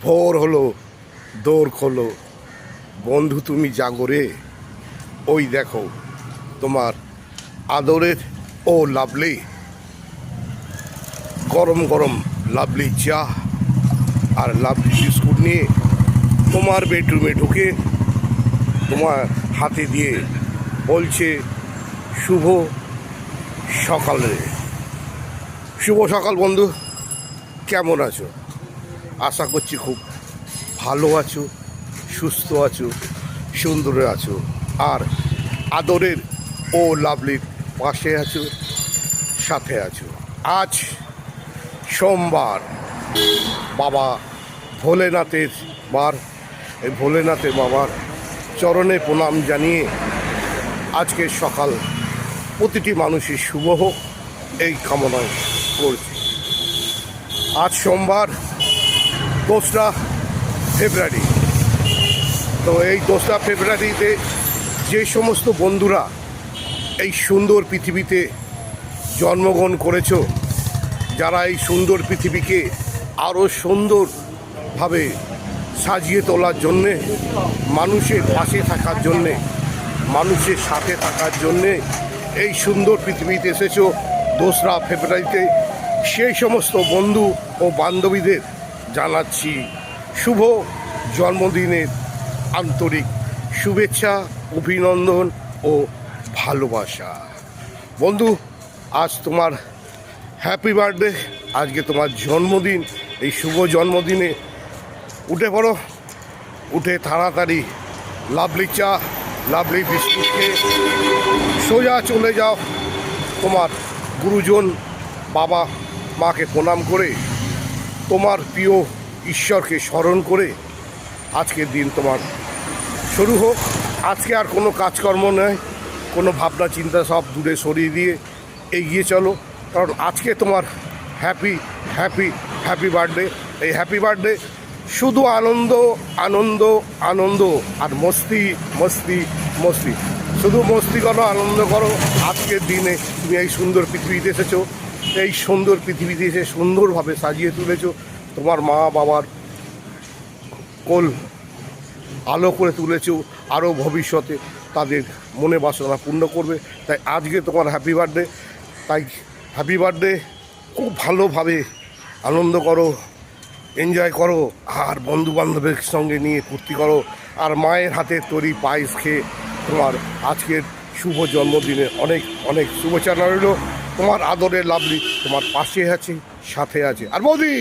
ভোর হলো, দৌড় খোলো, বন্ধু তুমি জাগরে। ওই দেখো তোমার আদরের ও লাভলি গরম গরম লাভলি চা আর লাভলি বিস্কুট নিয়ে তোমার বেডরুমে ঢুকে তোমার হাতে দিয়ে বলছে শুভ সকালে। শুভ সকাল বন্ধু, কেমন আছো? আশা করছি খুব ভালো আছো, সুস্থ আছো, সুন্দর আছো, আর আদরের ও লাভলির পাশে আছো, সাথে আছো। আজ সোমবার, বাবা ভোলেনাথের বার। এই ভোলেনাথের বাবার চরণে প্রণাম জানিয়ে আজকের সকাল প্রতিটি মানুষের শুভ হোক এই কামনা করছি। আজ সোমবার 2রা ফেব্রুয়ারি। তো এই 2রা ফেব্রুয়ারিতে যে সমস্ত বন্ধুরা এই সুন্দর পৃথিবীতে জন্মগ্রহণ করেছো, যারা এই সুন্দর পৃথিবীকে আরও সুন্দরভাবে সাজিয়ে তোলার জন্যে, মানুষের পাশে থাকার জন্যে, মানুষের সাথে থাকার জন্যে এই সুন্দর পৃথিবীতে এসেছো 2রা ফেব্রুয়ারিতে, সেই সমস্ত বন্ধু ও বান্ধবীদের জানাচ্ছি শুভ জন্মদিনের আন্তরিক শুভেচ্ছা, অভিনন্দন ও ভালোবাসা। বন্ধু, আজ তোমার হ্যাপি বার্থডে, আজকে তোমার জন্মদিন। এই শুভ জন্মদিনে উঠে পড়ো, উঠে তাড়াতাড়ি লাভলি চা, লাভলি বিস্কুট খেয়ে সোজা চলে যাও তোমার গুরুজন বাবা মাকে প্রণাম করে, তোমার প্রিয় ঈশ্বরকে স্মরণ করে আজকের দিন তোমার শুরু হোক। আজকে আর কোনো কাজকর্ম নয়, কোনো ভাবনা চিন্তা সব দূরে সরিয়ে দিয়ে এগিয়ে চলো, কারণ আজকে তোমার হ্যাপি হ্যাপি হ্যাপি বার্থডে। এই হ্যাপি বার্থডে শুধু আনন্দ আনন্দ আনন্দ আর মস্তি মস্তি মস্তি, শুধু মস্তি করো, আনন্দ করো। আজকের দিনে তুমি এই সুন্দর পৃথিবীতে এসেছো, এই সুন্দর পৃথিবীতে এসে সুন্দরভাবে সাজিয়ে তুলেছো, তোমার মা বাবার কোল আলো করে তুলেছো, আরও ভবিষ্যতে তাদের মনে বাসনা পূর্ণ করবে। তাই আজকে তোমার হ্যাপি বার্থডে, তাই হ্যাপি বার্থডে, খুব ভালোভাবে আনন্দ করো, এনজয় করো, আর বন্ধুবান্ধবের সঙ্গে নিয়ে ফুর্তি করো, আর মায়ের হাতের তৈরি পায়েস খেয়ে তোমার আজকের শুভ জন্মদিনে অনেক অনেক শুভেচ্ছা রইল। তোমার আদরের লাভলি তোমার পাশে আছে, সাথে আছে। আর বৌদি